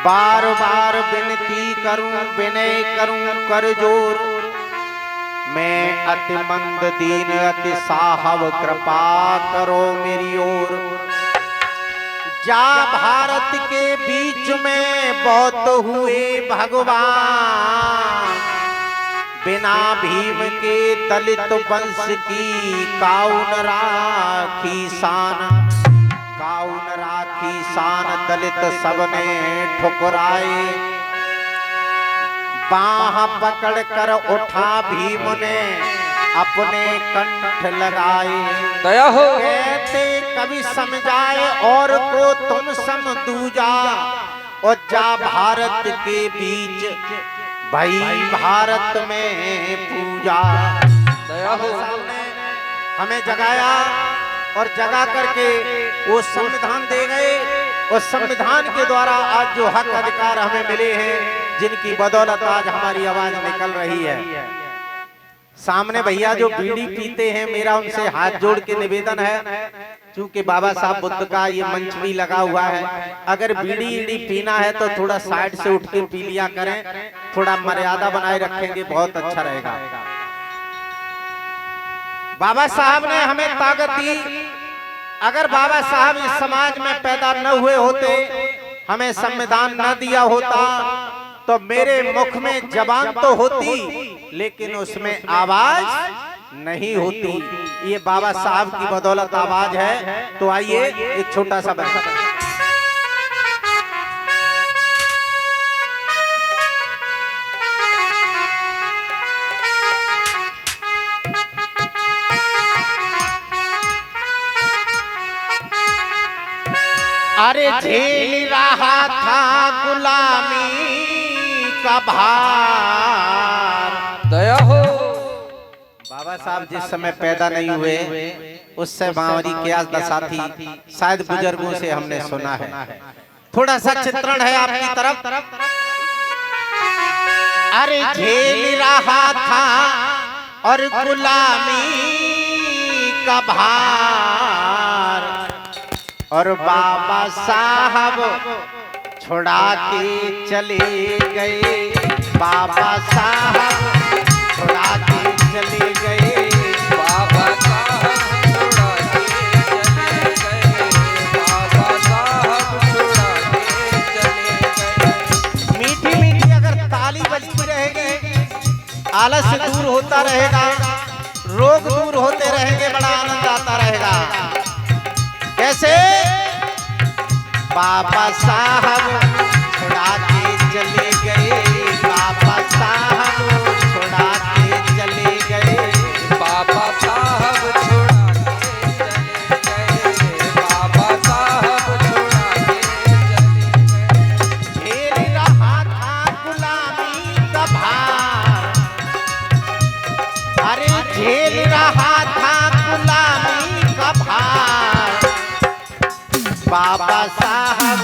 बार बार विनती करूं विनय करूं कर जोर। मैं अति मंद दीन अति साहब कृपा करो मेरी ओर। जा भारत के बीच में बहुत हुए भगवान, बिना भीम के दलित वंश की काउन राखी शान। काउन राखी शान दलित सबने ठुकराए। बाह पकड़ कर उठा भीम ने अपने कंठ लगाए। दया हो कहते कभी समझाए और को तुम सम दूजा। और जा भारत के बीच भाई भारत में पूजा। दया हो हमें जगाया और जगा करके वो संविधान दे गए। और संविधान के द्वारा आज जो हक अधिकार हमें मिले हैं, जिनकी बदौलत आज हमारी आवाज निकल रही है। सामने भैया जो बीड़ी पीते हैं, मेरा उनसे हाथ जोड़ के निवेदन है, क्योंकि बाबा साहब बुद्ध का ये मंच भी लगा हुआ है, अगर बीड़ी ईड़ी पीना है तो थोड़ा साइड से उठ के पी लिया करें। थोड़ा मर्यादा बनाए रखेंगे बहुत अच्छा रहेगा। बाबा साहब ने हमें ताकत दी। अगर बाबा साहब इस समाज में पैदा न हुए होते, हमें संविधान न दिया होता, तो मेरे मुख में जबान तो होती लेकिन उसमें आवाज नहीं होती। ये बाबा साहब की बदौलत आवाज है। तो आइए एक छोटा सा बच्चा अरे झेल रहा था गुलामी का भार। दया हो बाबा साहब जिस समय पैदा नहीं हुए उस समय हमारी क्या दशा थी, शायद बुजुर्गों से हमने सुना है। थोड़ा सा चित्रण है आपकी तरफ। अरे झेल रहा था और गुलामी का भार, और बाबा साहब छुड़ा के चले गए। बाबा साहब छुड़ा के चले गए। बाबा साहब छुड़ा के चले गए। बाबा साहब छुड़ा के चले गए। मीठी मीठी अगर ताली बजती रहेगी, आलस दूर होता रहेगा, रोग दूर होते रहेंगे, बड़ा आनंद आता रहेगा। कैसे? बाबा साहब छुड़ा के चले गए। बाबा साहब छुड़ा के चले गए। बाबा साहब छुड़ा के चले गए। बाबा साहब छुड़ा के चले गए। झेल रहा था गुलामी का भार। अरे झेल रहा था गुलामी का भार। बाबा साहब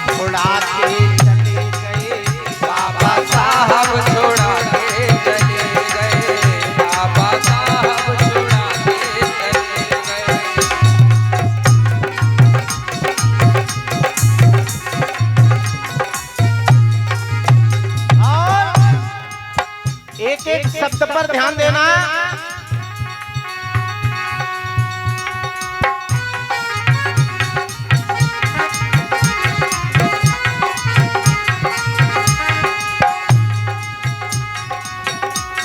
छुड़ा के चले गए। बाबा साहब छुड़ा के चले गए। बाबा साहब छुड़ा के चले गए। और एक एक शब्द पर ध्यान देना।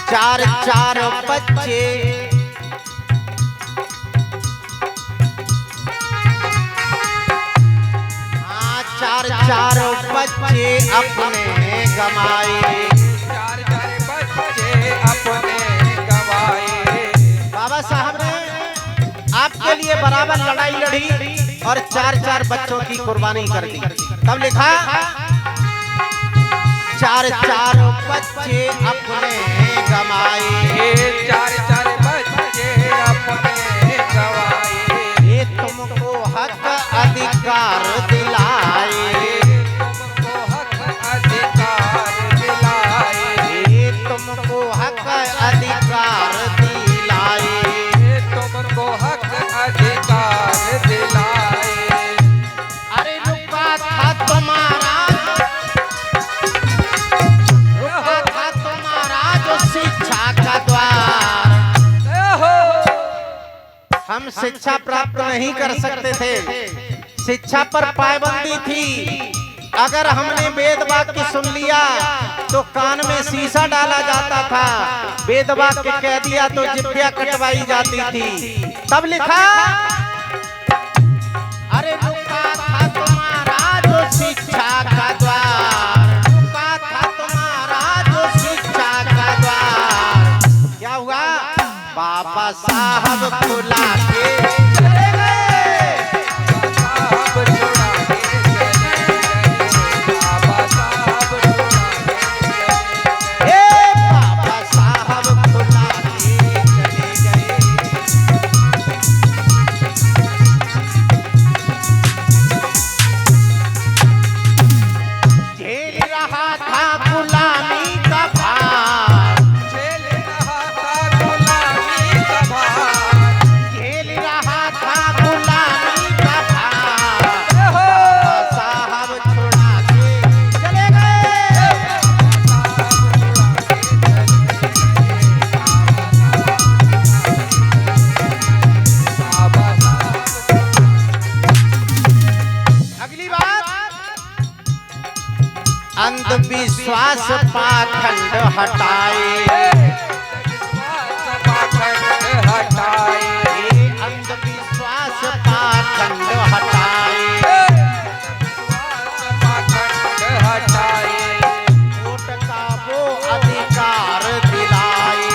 चार चार बच्चे चार चार बच्चे अपने गमाए। चार चार बच्चे अपने गवाए। बाबा साहब ने आपके लिए बराबर लड़ाई लड़ी और चार चार बच्चों की कुर्बानी कर दी। तब लिखा चार चार बच्चे अपने गमाए। चार चार बच्चे अपने गवाए। ये तुमको हक अधिकार दिलाए। तुमको हक अधिकार दिलाए। ये तुमको हक अधिकार दिलाए। तुमको हक अधिकार दिलाए। अरे रुका था तुम्हारा हम शिक्षा प्राप्त नहीं कर सकते थे, शिक्षा पर पाबंदी थी। अगर हमने वेद वाक्य सुन लिया तो कान में शीशा डाला जाता था, वेद वाक्य कह दिया तो जिभ्या कटवाई जाती थी। तब लिखा, अरे रुका था तुम्हारा जो शिक्षा का द्वार, रुका था तुम्हारा जो शिक्षा का द्वार। क्या हुआ? बाबा साहब खुला के चले गए, साहब छोड़ा के चले गए, बाबा साहब छोड़ा के चले ए बाबा साहब खुला के चले गए। झेल रहा था गुलामी का भार, झेल रहा था गुलामी का भार, झेल रहा था गुलामी का भार। हो साहब छोड़ा के चले गए। बाबा साहब अगली बात, अंधविश्वास पाखंड हटाए, पाखंड हटाए, ये अंधविश्वास पाखंड हटाए, पाखंड हटाए, वोट का वो अधिकार दिलाए,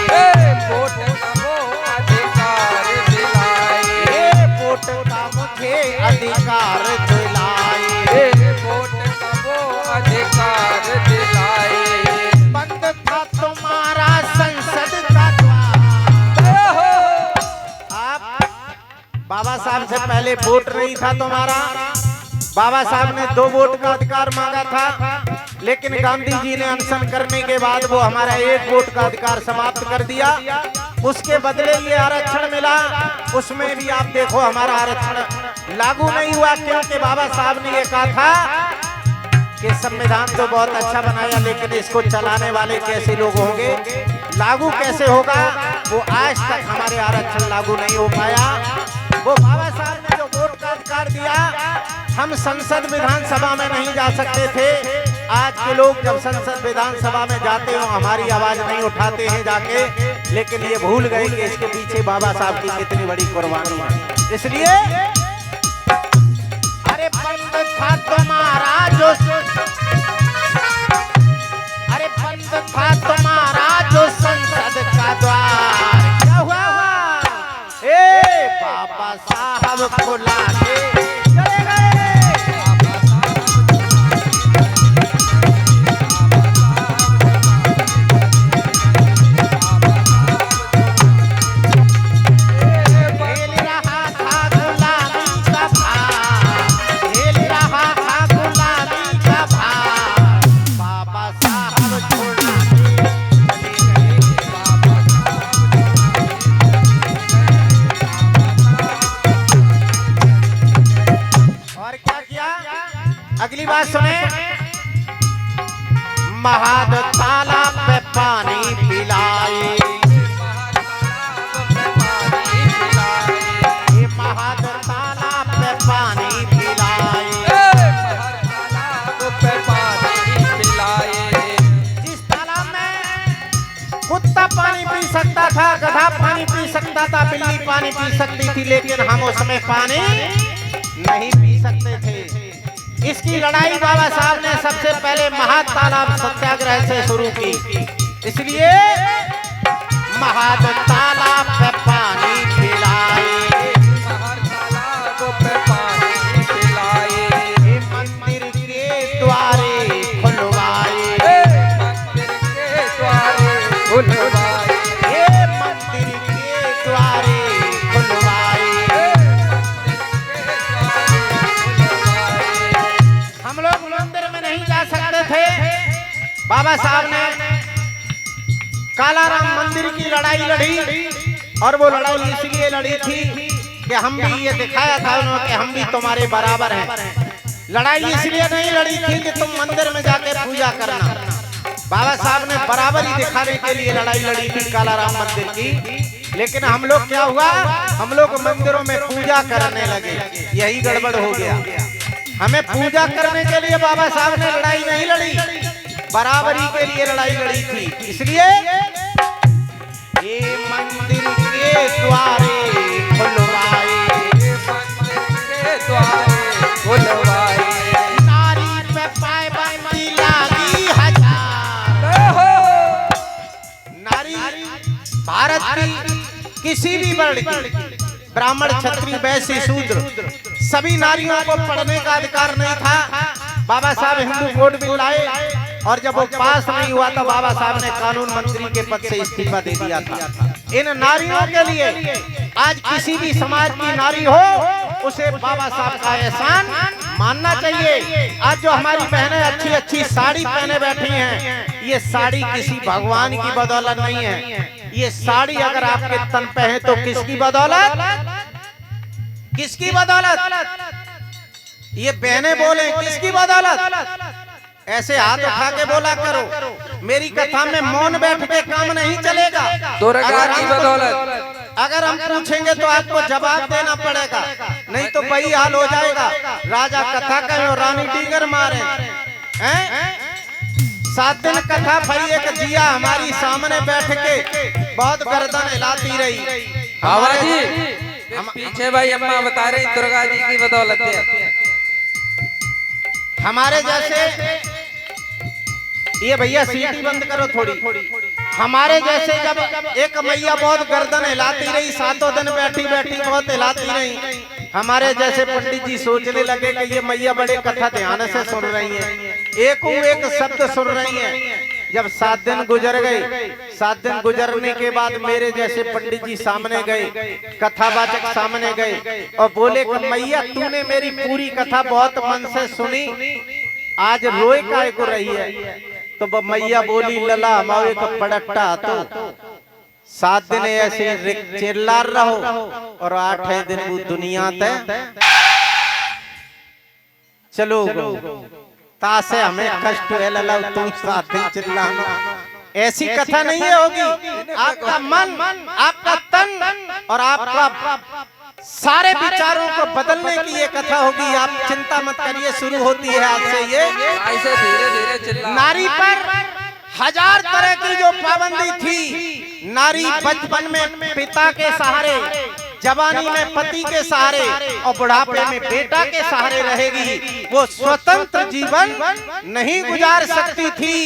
वोट का वो अधिकार दिलाए, ये वोट का मुझे अधिकार दिलाए। वोट का वो अधिकार दिलाए। बंद था तुम्हारा संसद का द्वार। आप बाबा साहब से पहले वोट नहीं था तुम्हारा, बाबा साहब ने 2 वोट का अधिकार मांगा था, लेकिन गांधी जी ने अनशन करने के बाद वो हमारा 1 वोट का अधिकार समाप्त कर दिया। उसके बदले ये आरक्षण मिला, उसमें भी आप देखो हमारा आरक्षण लागू नहीं हुआ, क्योंकि बाबा साहब ने ये कहा था कि संविधान तो बहुत अच्छा बनाया, लेकिन इसको चलाने वाले कैसे लोग होंगे, लागू कैसे होगा, वो आज तक हमारे आरक्षण लागू नहीं हो पाया। वो बाबा साहब ने जो वोट का अधिकार दिया, हम संसद विधानसभा में नहीं जा सकते थे। आज के लोग जब संसद विधानसभा में जाते हो हमारी आवाज नहीं उठाते हैं जाके, लेकिन ये भूल गए कि इसके पीछे बाबा साहब की कितनी बड़ी कुर्बानी है। इसलिए अरे बंद था तुम्हारा जो, अरे बंद था तुम्हारा जो संसद का द्वार। क्या हुआ? ए बाबा साहब खुला के चले गए। झेल रहा था गुलामी का भार, झेल रहा था गुलामी का भार। बाबा साहब छोड़ा के चले गए। और क्या किया? अगली बात सुने, महाद तालाब पे पानी पिलाए, ये महाद तालाब पे पानी पिलाए। जिस तालाब में कुत्ता पानी पी सकता था, गधा पानी पी सकता था, बिल्ली पानी पी सकती थी, लेकिन हम उसमें पानी नहीं पी सकते थे। इसकी लड़ाई बाबा साहब ने सबसे पहले महाद तालाब सत्याग्रह से शुरू की। इसलिए महाद तालाब पे पानी पिलाए, ये मंदिर के द्वारे खुलवाए, ये मंदिर के द्वारे खुलवाए। हम लोग मंदिर में नहीं जा सकते थे। बाबा साहब ने कालाराम मंदिर की लड़ाई लड़ी, और वो लड़ाई इसलिए लड़ी थी कि हम भी ये दिखाया था उन्होंने कि हम भी तुम्हारे बराबर हैं। लड़ाई इसलिए नहीं लड़ी थी कि तुम मंदिर में जाके पूजा करना, बाबा साहब ने बराबरी दिखाने के लिए लड़ाई लड़ी थी कालाराम मंदिर की, लेकिन हम लोग क्या हुआ, हम लोग मंदिरों में पूजा करने लगे, यही गड़बड़ हो गया। हमें पूजा करने के लिए बाबा साहब ने लड़ाई नहीं लड़ी, बराबरी के लिए लड़ाई लड़ी थी। इसलिए ये मंदिर के द्वारे खुलवाए, के द्वारे खुलवाए, नारी पे पाबंदी लागी हजार। नारी भारत की किसी भी वर्ण की, ब्राह्मण क्षत्रिय वैश्य शूद्र, सभी नारियों को पढ़ने का अधिकार नहीं था। बाबा साहब हिंदू कोड बिल लाए और जब वो पास नहीं हुआ तो बाबा साहब ने कानून मंत्री के पद से इस्तीफा दे दिया था। इन नारियों के लिए आज किसी भी समाज की नारी हो, उसे बाबा साहब का एहसान मानना चाहिए। आज जो हमारी बहनें अच्छी अच्छी साड़ी पहने बैठी हैं, ये साड़ी किसी भगवान की बदौलत नहीं है। ये साड़ी अगर आपके तन पे है तो किसकी बदौलत, किसकी बदौलत? ये बहनें बोले किसकी बदौलत? ऐसे हाथ उठा के बोला करो। मेरी कथा में मौन बैठ के काम नहीं चलेगा। दुर्गा की बदौलत अगर हम पूछेंगे तो आपको जवाब देना पड़ेगा, नहीं तो वही हाल हो जाएगा। राजा कथा कहे और रानी डीगर मारे हैं। 7 दिन कथा भई, एक जिया हमारी सामने बैठ के बहुत गर्दन हिलाती रही। बाबा जी पीछे भाई अम्मा बता रही दुर्गा जी की बदौलत है। हमारे जैसे, ये भैया सीटी बंद करो थोड़ी। हमारे जैसे जब एक मैया बहुत गर्दन हिलाती रही, 7 दिन बैठी बैठी बहुत हिलाती रही, हमारे जैसे पंडित जी सोचने लगे कि ये मैया बड़े कथा ध्यान से सुन रही हैं, एक शब्द सुन रही हैं। जब 7 दिन गुजर गए, 7 दिन गुजरने के बाद मेरे जैसे पंडित जी सामने गए, कथावाचक सामने गए और बोले कि मैया तूने मेरी पूरी कथा बहुत मन से सुनी, आज रोए काहे को रही है? तो मैया बोली लला मावे का पड़ट्टा तो 7 दिन ऐसे चिल्ला रहो और 8वें दिन वो दुनिया तय चलो तासे हमें कष्ट है लला, तुम 7 दिन चिल्लाना। ऐसी कथा नहीं होगी। आपका मन, आपका तन और आपका सारे विचारों को बदलने की ये कथा होगी। आप चिंता मत करिए, शुरू होती है आज से ये। ऐसे धीरे धीरे चिल्ला। नारी पर 1000 तरह की जो पाबंदी थी, नारी बचपन में पिता के सहारे, जवानी में पति के सहारे और बुढ़ापे में बेटा के सहारे रहेगी। वो स्वतंत्र जीवन नहीं गुजार सकती थी।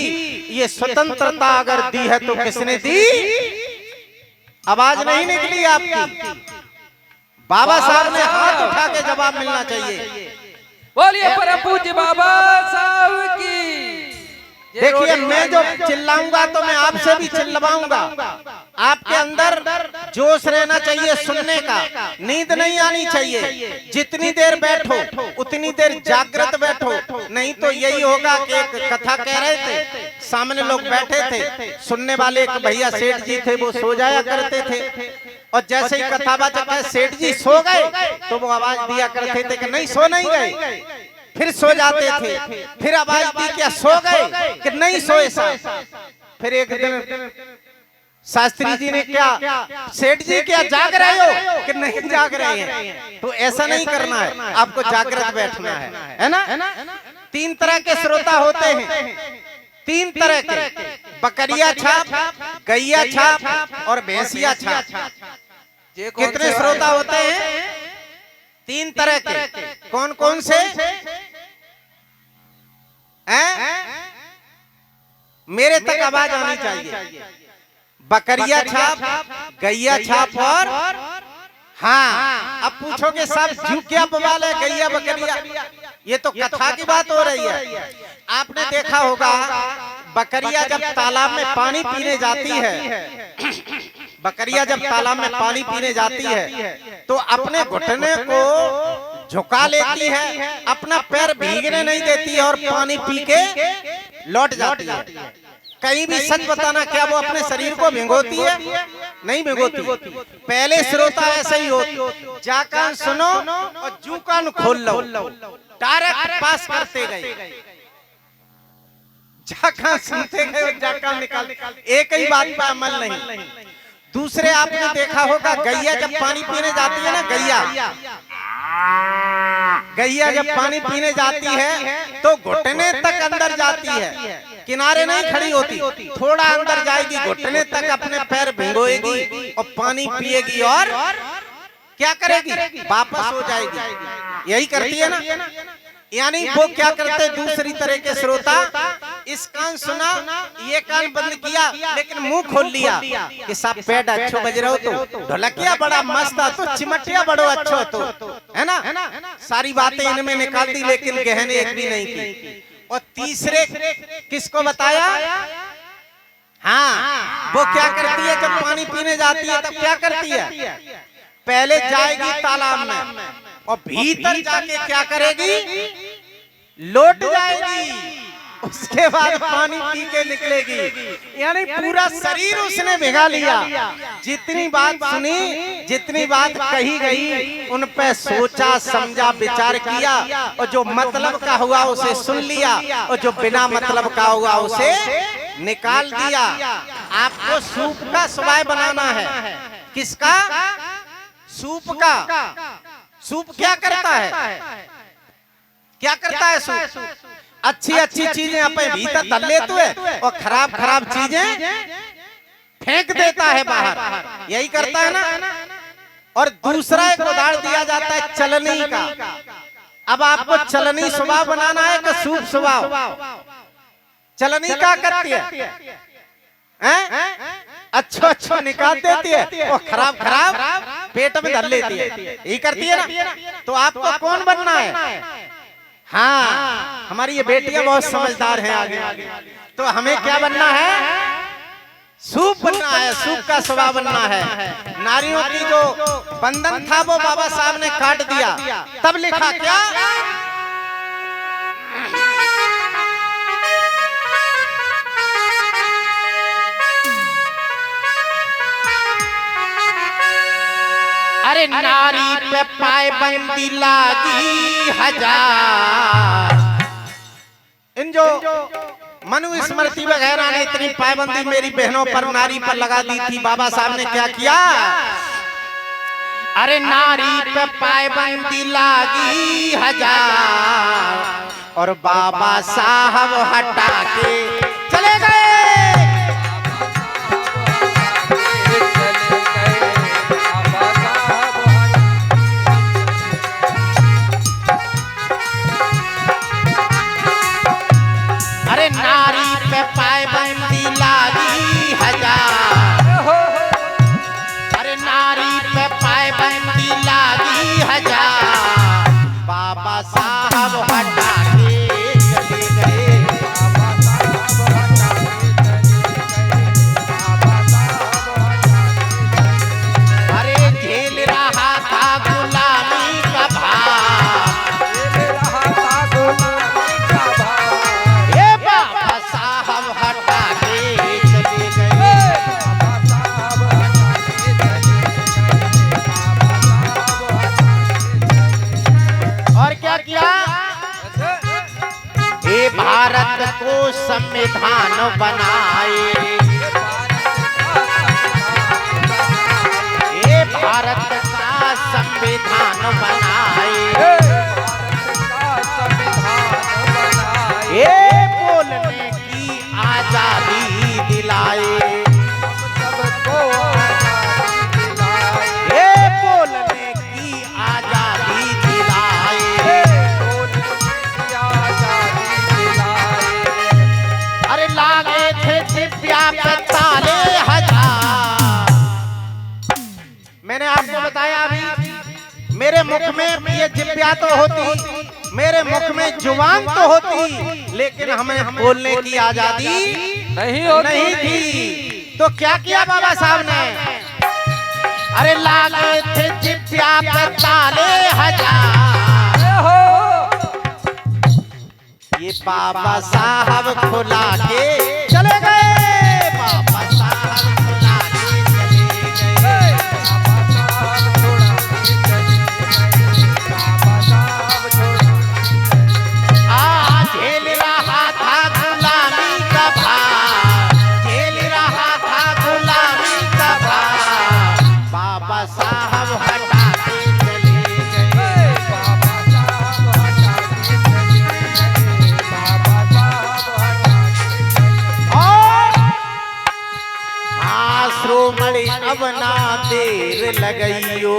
ये स्वतंत्रता अगर दी है तो किसने दी? आवाज नहीं निकली आपकी। बाबा साहब ने हाथ उठा के जवाब मिलना चाहिए। बोलिए परम पूज्य बाबा साहब की। देखिए मैं जो चिल्लाऊंगा तो मैं आपसे भी चिल्लवाऊंगा। आपके अंदर जोश रहना चाहिए सुनने का, नींद नहीं आनी चाहिए। जितनी देर बैठो उतनी देर जागृत बैठो, नहीं तो यही होगा कि एक कथा कह रहे थे, सामने लोग बैठे थे, सुनने वाले एक भैया सेठ जी थे, वो सो जाया करते थे और जैसे ही कथावाचक सेठ जी सो गए तो वो आवाज दिया करते थे कि नहीं सो नहीं गए, फिर सो जाते थे, फिर आवाज दी क्या सो गए कि नहीं सोए साहब। फिर एक दिन शास्त्री जी ने क्या, सेठ जी क्या जाग रहे हो कि नहीं जाग रहे हैं? तो ऐसा नहीं करना है, आपको जागृत बैठना है ना। 3 तरह के श्रोता होते हैं, 3 तरह के, बकरिया छाप, गैया छाप और भैंसिया छाप। कितने श्रोता होते हैं? 3 तरह के। कौन कौन से? मेरे तक आवाज आनी चाहिए। बकरिया छाप, गैया छाप और हाँ। अब पूछोगे सब क्यों, क्या बवाल है गैया बकरिया? ये तो कथा की बात हो रही है। आपने देखा होगा बकरिया जब तालाब में पानी पीने जाती है, बकरिया जब तालाब में पानी पीने जाती है तो अपने घुटने को झुका लेती है, अपना पैर भीगने नहीं देती है और पानी पी के लौट जाती है। कहीं भी सच बताना, क्या वो अपने शरीर को भिगोती है? नहीं भिगोती। पहले श्रोता ऐसे ही होती, जा कान सुनो और जू कान खोल लो, डायरेक्ट पास करते गए। जाका सुनते गए और जाका निकाल, एक ही बात पर अमल नहीं। दूसरे आपने देखा होगा गैया जब पानी पीने जाती है ना, गैया जब पानी पीने जाती है तो घुटने तक अंदर जाती है, किनारे नहीं खड़ी होती, थोड़ा अंदर जाएगी, घुटने तक अपने पैर भिगोएगी और पानी पिएगी और क्या करेगी, वापस हो जाएगी। यही करती है ना। यानी वो क्या करते, दूसरी तरह के श्रोता, इस कान सुना, ये कान बंद किया, लेकिन मुंह खोल लिया कि सब पेट अच्छो बज रहे हो, तो ढोलकिया बड़ा मस्त है, तो चिमटिया बड़ो अच्छो तो, है ना। सारी बातें इनमें निकाल दी, लेकिन गहने एक भी नहीं की। और तीसरे किसको बताया, हाँ, वो क्या करती है जब पानी पीने जाती है तब क्या करती है, पहले जाएगी तालाब में और भीतर जाके क्या करेगी, लौट जाएगी, उसके बाद पानी पी के निकलेगी। यानी पूरा शरीर उसने भिगा लिया। जितनी बात सुनी, जितनी बात कही गई, उन पे सोचा समझा विचार किया, और जो मतलब का हुआ उसे सुन लिया, और जो बिना मतलब का हुआ उसे निकाल दिया। आपको सूप का सवाय बनाना है। किसका, सूप का। सूप क्या करता है, क्या करता है सूप, अच्छी अच्छी चीजें अपने भीतर डाल लेते है और खराब खराब चीजें फेंक देता है बाहर, यही करता है ना। और दूसरा एक उदाहरण दिया जाता है चलनी का। अब आपको चलनी स्वभाव बनाना है कि सूप स्वभाव, चलनी क्या करती है, अच्छो निकाल देती है और खराब खराब पेट में डाल लेती है, यही करती है ना। तो आपको कौन बनना है, हाँ, हमारी ये बेटियां बहुत समझदार हैं आगे। तो हमें क्या बनना है, सूप बनना है, सूप का स्वभाव बनना है। नारियों की जो बंधन था वो बाबा साहब ने काट दिया, तब लिखा क्या, अरे नारी पे पाबंदी लागी हजार। इन जो मनुस्मृति वगैरह ने इतनी पाबंदी मेरी बहनों पर, नारी पर लगा दी थी, बाबा साहब ने क्या किया, अरे नारी पे पाबंदी लागी हजार, और बाबा साहब हटा के चले गए। अरे नारी पे पाबंदी लागी हजार, अरे नारी पे पाबंदी लागी हजार, बाबा साहब हटा के चले गए। अरे झेल रहा था गुलामी का भार, ये बाबा साहब हटा के चले गए। और क्या किया, ये भारत को संविधान बनाए, ये भारत का संविधान बनाए, ये बोलने की आजादी दिलाए, ये बोलने की आजादी दिलाए। अरे लागे थे दिव्या पे ताले हजार। मैंने आपको बताया अभी, मेरे मुख में ये दिव्या तो होती, मेरे मुख में जुबान तो होती, लेकिन हमें बोलने की आजादी नहीं थी। तो क्या किया बाबा साहब ने, अरे लागे थे दिव्या पे ताले हजार, ये बाबा साहब खुला के चले गए, बाबा साहब खुला के चले गए। झेल रहा था गुलामी अब ना देर लगइयो,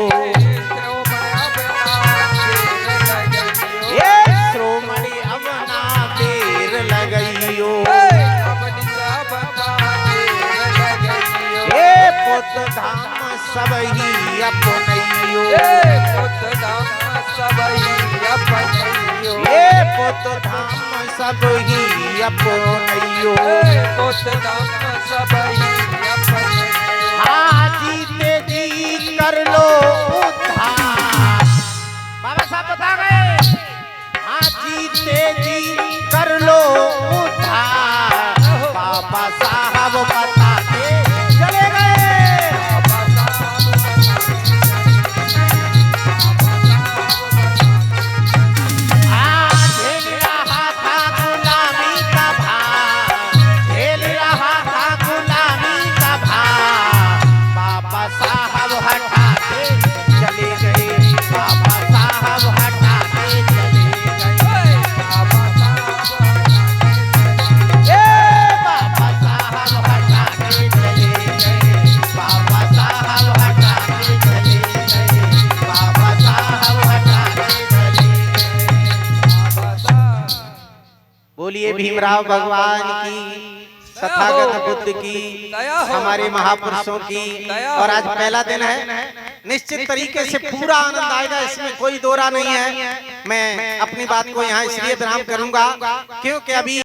ये श्रोमणि अब ना देर लगइयो, ये पुत धाम सब ही अपनइयो, ये पुत धाम सब ही अपनइयो, हाँ जीते जी कर लो उद्धार। बाबा साहब बता गए, हाँ जीते जी कर लो उद्धार, बाबा साहब बताते चले गए। झेल रहा था गुलामी का भार, झेल रहा था गुलामी का भार, बाबा साहब हटाते चले गए, बाबा साहब हटाते चले गए, बाबा साहब हटाते चले गए, बाबा साहब हटाते चले गए, बाबा साहब हटाते चले गए। बोलिए भीमराव भगवान की, तथागत बुद्ध की, हमारे महापुरुषों की। और आज पहला दिन है, निश्चित तरीके से पूरा आनंद आएगा, इसमें कोई दो राय नहीं है। मैं अपनी बात को यहाँ इसलिए विराम करूंगा क्योंकि अभी